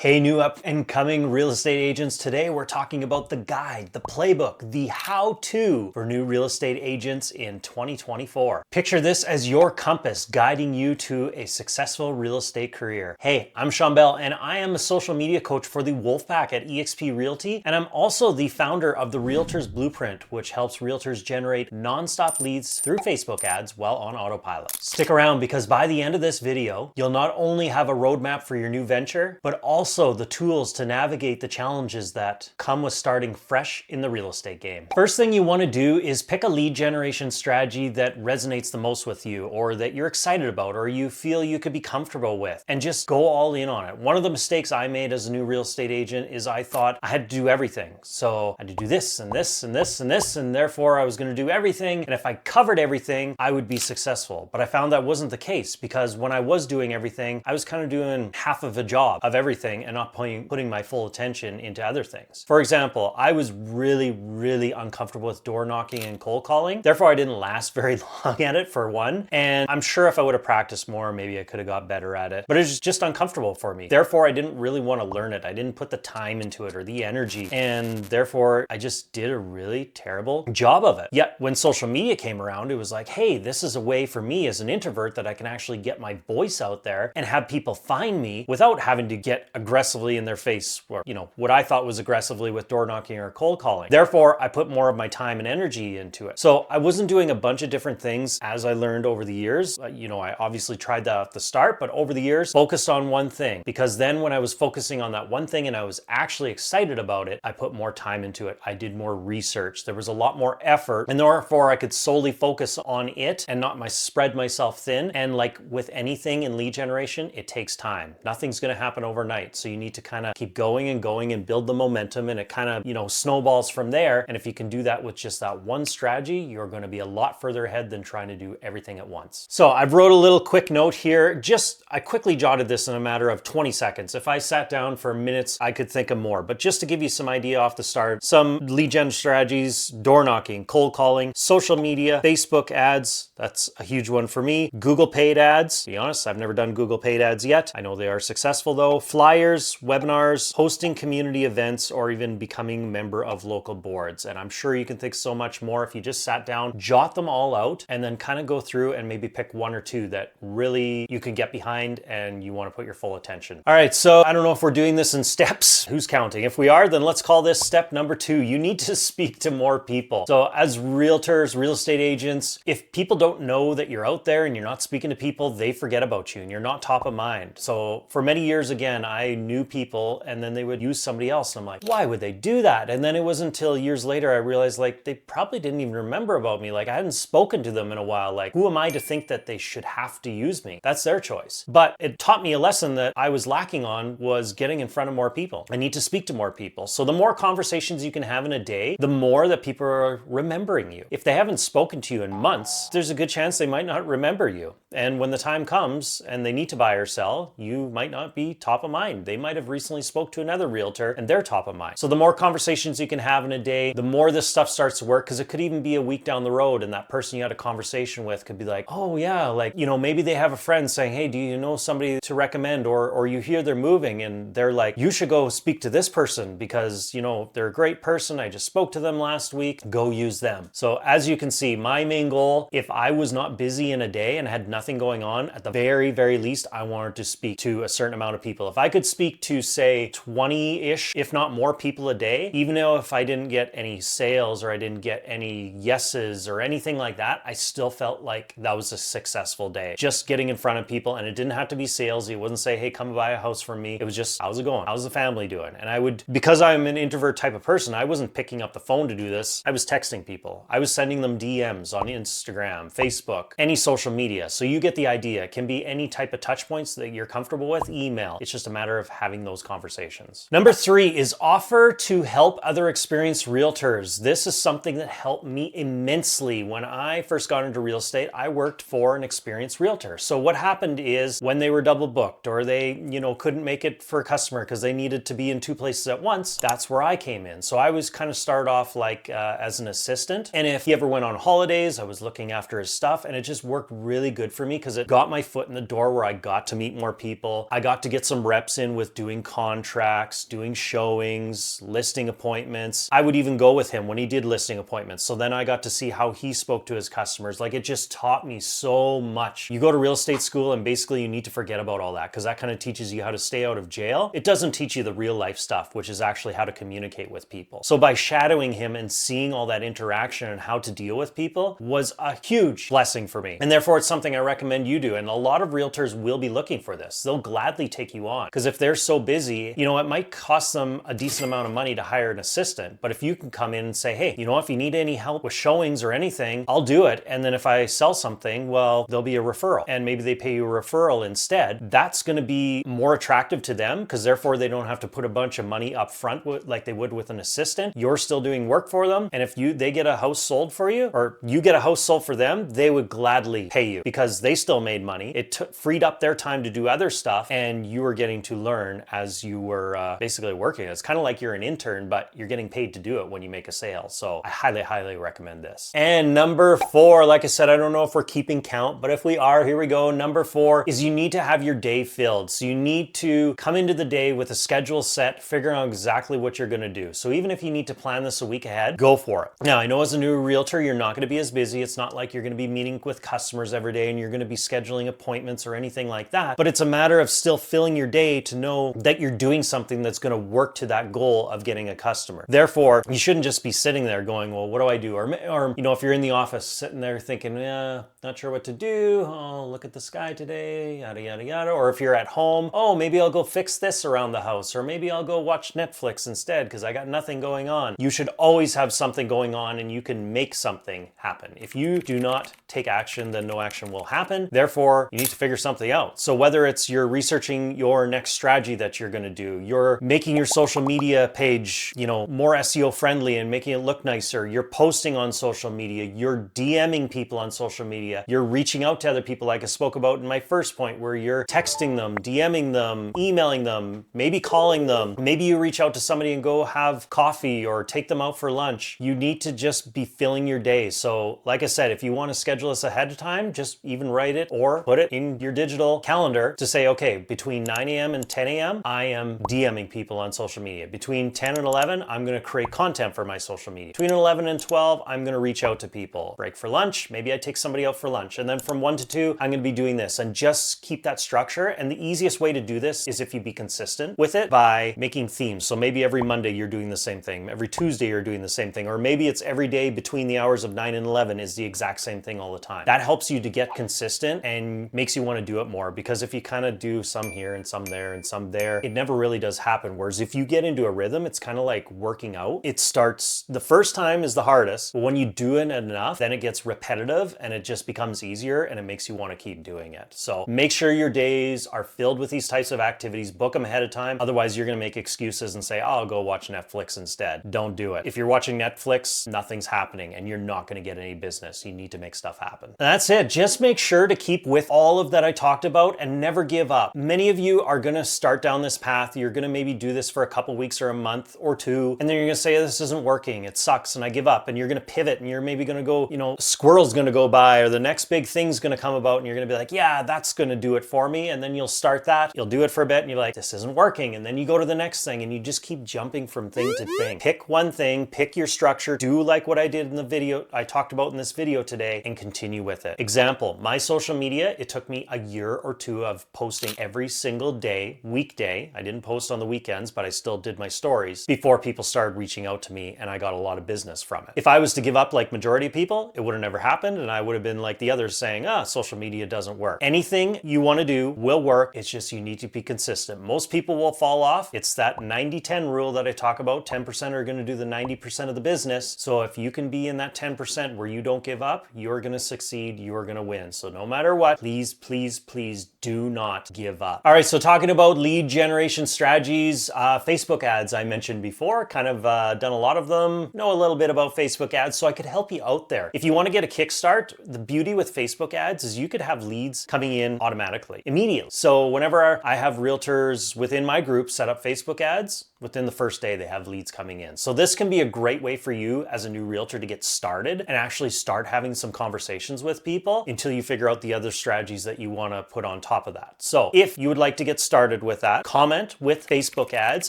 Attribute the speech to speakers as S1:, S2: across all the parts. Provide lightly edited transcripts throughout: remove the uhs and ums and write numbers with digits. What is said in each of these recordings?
S1: Hey, new up and coming real estate agents. Today we're talking about the guide, the playbook, the how-to for new real estate agents in 2024. Picture this as your compass guiding you to a successful real estate career. Hey, I'm Shawn and I am a social media coach for the Wolfpack at eXp Realty, and I'm also the founder of the Realtors Blueprint, which helps realtors generate nonstop leads through Facebook ads while on autopilot. Stick around because by the end of this video, you'll not only have a roadmap for your new venture, but also the tools to navigate the challenges that come with starting fresh in the real estate game. First thing you want to do is pick a lead generation strategy that resonates the most with you, or that you're excited about, or you feel you could be comfortable with, and just go all in on it. One of the mistakes I made as a new real estate agent is I thought I had to do everything. So I had to do this and this and this and this, and therefore I was going to do everything. And if I covered everything, I would be successful. But I found that wasn't the case, because when I was doing everything, I was kind of doing half of a job of everything and not putting my full attention into other things. For example, I was really uncomfortable with door knocking and cold calling. Therefore, I didn't last very long at it, for one. And I'm sure if I would have practiced more, maybe I could have got better at it. But it was just uncomfortable for me. Therefore, I didn't really want to learn it. I didn't put the time into it or the energy. And therefore, I just did a really terrible job of it. Yet when social media came around, it was like, hey, this is a way for me as an introvert that I can actually get my voice out there and have people find me without having to get aggressively in their face, or, what I thought was aggressively with door knocking or cold calling. Therefore, I put more of my time and energy into it. So I wasn't doing a bunch of different things as I learned over the years. I obviously tried that at the start, but over the years, focused on one thing. Because then when I was focusing on that one thing and I was actually excited about it, I put more time into it. I did more research. There was a lot more effort, and therefore I could solely focus on it and not spread myself thin. And like with anything in lead generation, it takes time. Nothing's going to happen overnight. So you need to kind of keep going and build the momentum, and it kind of, snowballs from there. And if you can do that with just that one strategy, you're going to be a lot further ahead than trying to do everything at once. So I've wrote a little quick note here. I quickly jotted this in a matter of 20 seconds. If I sat down for minutes, I could think of more. But just to give you some idea off the start, some lead gen strategies: door knocking, cold calling, social media, Facebook ads. That's a huge one for me. Google paid ads. To be honest, I've never done Google paid ads yet. I know they are successful though. Flyers, webinars, hosting community events, or even becoming a member of local boards. And I'm sure you can think so much more if you just sat down, jot them all out, and then kind of go through and maybe pick one or two that really you can get behind and you want to put your full attention. All right, so I don't know if we're doing this in steps. Who's counting? If we are, then let's call this step number 2. You need to speak to more people. So as realtors, real estate agents, if people don't know that you're out there and you're not speaking to people, they forget about you and you're not top of mind. So for many years, again, I knew people and then they would use somebody else. And I'm like, why would they do that? And then it wasn't until years later I realized, like, they probably didn't even remember about me. Like, I hadn't spoken to them in a while. Like, who am I to think that they should have to use me? That's their choice. But it taught me a lesson that I was lacking on, was getting in front of more people. I need to speak to more people. So the more conversations you can have in a day, the more that people are remembering you. If they haven't spoken to you in months, there's a good chance they might not remember you. And when the time comes and they need to buy or sell, you might not be top of mind. They might have recently spoke to another realtor and they're top of mind. So the more conversations you can have in a day, the more this stuff starts to work, because it could even be a week down the road and that person you had a conversation with could be like, oh yeah, like, maybe they have a friend saying, hey, do you know somebody to recommend? Or you hear they're moving and they're like, you should go speak to this person because, they're a great person. I just spoke to them last week. Go use them. So as you can see, my main goal, if I was not busy in a day and had nothing going on, at the very least, I wanted to speak to a certain amount of people. If I could speak to, say, 20-ish, if not more people a day, even though if I didn't get any sales or I didn't get any yeses or anything like that, I still felt like that was a successful day. Just getting in front of people, and it didn't have to be salesy. It wasn't say, hey, come buy a house from me. It was just, how's it going? How's the family doing? And because I'm an introvert type of person, I wasn't picking up the phone to do this. I was texting people. I was sending them DMs on Instagram, Facebook, any social media. So you get the idea. It can be any type of touch points that you're comfortable with. Email. It's just a matter of having those conversations. Number 3 is offer to help other experienced realtors. This is something that helped me immensely. When I first got into real estate, I worked for an experienced realtor. So what happened is when they were double booked or they, couldn't make it for a customer because they needed to be in 2 places at once, that's where I came in. So I was kind of started off like as an assistant. And if he ever went on holidays, I was looking after his stuff, and it just worked really good for me because it got my foot in the door where I got to meet more people. I got to get some reps in in with doing contracts, doing showings, listing appointments. I would even go with him when he did listing appointments. So then I got to see how he spoke to his customers. Like, it just taught me so much. You go to real estate school and basically you need to forget about all that, because that kind of teaches you how to stay out of jail. It doesn't teach you the real life stuff, which is actually how to communicate with people. So by shadowing him and seeing all that interaction and how to deal with people was a huge blessing for me. And therefore it's something I recommend you do. And a lot of realtors will be looking for this. They'll gladly take you on, because if they're so busy, you know, it might cost them a decent amount of money to hire an assistant. But if you can come in and say, hey, you know, if you need any help with showings or anything, I'll do it. And then if I sell something, well, there'll be a referral, and maybe they pay you a referral instead. That's going to be more attractive to them, because therefore they don't have to put a bunch of money up front like they would with an assistant. You're still doing work for them. And if they get a house sold for you, or you get a house sold for them, they would gladly pay you, because they still made money. It freed up their time to do other stuff, and you were getting to learn as you were basically working. It's kind of like you're an intern, but you're getting paid to do it when you make a sale. So I highly, highly recommend this. And number 4, like I said, I don't know if we're keeping count, but if we are, here we go. Number 4 is you need to have your day filled. So you need to come into the day with a schedule set, figuring out exactly what you're going to do. So even if you need to plan this a week ahead, go for it. Now, I know as a new realtor, you're not going to be as busy. It's not like you're going to be meeting with customers every day and you're going to be scheduling appointments or anything like that. But it's a matter of still filling your day to know that you're doing something that's going to work to that goal of getting a customer. Therefore, you shouldn't just be sitting there going, well, what do I do? Or you know, if you're in the office sitting there thinking, yeah, not sure what to do. Oh, look at the sky today, yada, yada, yada. Or if you're at home, oh, maybe I'll go fix this around the house, or maybe I'll go watch Netflix instead because I got nothing going on. You should always have something going on, and you can make something happen. If you do not take action, then no action will happen. Therefore, you need to figure something out. So whether it's you're researching your next strategy that you're going to do, you're making your social media page, you know, more SEO friendly and making it look nicer, you're posting on social media, you're DMing people on social media, you're reaching out to other people like I spoke about in my first point, where you're texting them, DMing them, emailing them, maybe calling them, maybe you reach out to somebody and go have coffee or take them out for lunch. You need to just be filling your day. So like I said, if you want to schedule this ahead of time, just even write it or put it in your digital calendar to say, okay, between 9 a.m. and 10 a.m., I am DMing people on social media. Between 10 and 11, I'm going to create content for my social media. Between 11 and 12, I'm going to reach out to people. Break for lunch, maybe I take somebody out for lunch. And then from 1 to 2, I'm going to be doing this, and just keep that structure. And the easiest way to do this is if you be consistent with it by making themes. So maybe every Monday you're doing the same thing. Every Tuesday you're doing the same thing. Or maybe it's every day between the hours of 9 and 11 is the exact same thing all the time. That helps you to get consistent and makes you want to do it more, because if you kind of do some here and some there and some there, it never really does happen. Whereas if you get into a rhythm, it's kind of like working out. It starts, the first time is the hardest, but when you do it enough, then it gets repetitive and it just becomes easier and it makes you want to keep doing it. So make sure your days are filled with these types of activities. Book them ahead of time. Otherwise, you're going to make excuses and say, oh, I'll go watch Netflix instead. Don't do it. If you're watching Netflix, nothing's happening and you're not going to get any business. You need to make stuff happen. And that's it. Just make sure to keep with all of that I talked about and never give up. Many of you are going to start down this path. You're going to maybe do this for a couple weeks or a month or two, and then you're going to say, this isn't working. It sucks and I give up. And you're going to pivot and you're maybe going to go, you know, a squirrel's going to go by or the next big thing's going to come about and you're going to be like, yeah, that's going to do it for me. And then you'll start that. You'll do it for a bit and you're like, this isn't working. And then you go to the next thing and you just keep jumping from thing to thing. Pick one thing, pick your structure, do like what I did in the video I talked about in this video today, and continue with it. Example, my social media, it took me a year or two of posting every single day, weekday. I didn't post on the weekends, but I still did my stories before people started reaching out to me and I got a lot of business from it. If I was to give up like majority of people, it would have never happened and I would have been like the others saying, social media doesn't work. Anything you want to do will work. It's just you need to be consistent. Most people will fall off. It's that 90-10 rule that I talk about. 10% are going to do the 90% of the business. So if you can be in that 10% where you don't give up, you're going to succeed. You're going to win. So no matter what, please, please, please do not give up. All right. So talking about lead generation strategies, Facebook ads I mentioned before, kind of done a lot of them, know a little bit about Facebook ads, so I could help you out there. If you want to get a kickstart, the beauty with Facebook ads is you could have leads coming in automatically, immediately. So whenever I have realtors within my group set up Facebook ads, within the first day, they have leads coming in. So this can be a great way for you as a new realtor to get started and actually start having some conversations with people until you figure out the other strategies that you want to put on top of that. So if you would like to get started started with that. Comment with Facebook ads,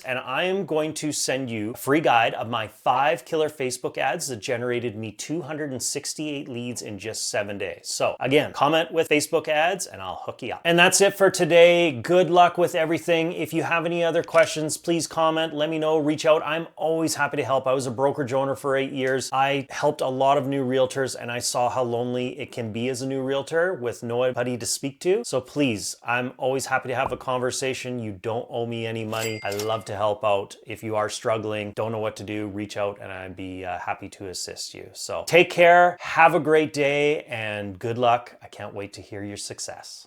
S1: and I am going to send you a free guide of my 5 killer Facebook ads that generated me 268 leads in just 7 days. So again, comment with Facebook ads and I'll hook you up. And that's it for today. Good luck with everything. If you have any other questions, please comment, let me know, reach out. I'm always happy to help. I was a brokerage owner for 8 years. I helped a lot of new realtors and I saw how lonely it can be as a new realtor with nobody to speak to. So please, I'm always happy to have a conversation. You don't owe me any money. I love to help out. If you are struggling, don't know what to do, reach out and I'd be happy to assist you. So take care, have a great day, and good luck. I can't wait to hear your success.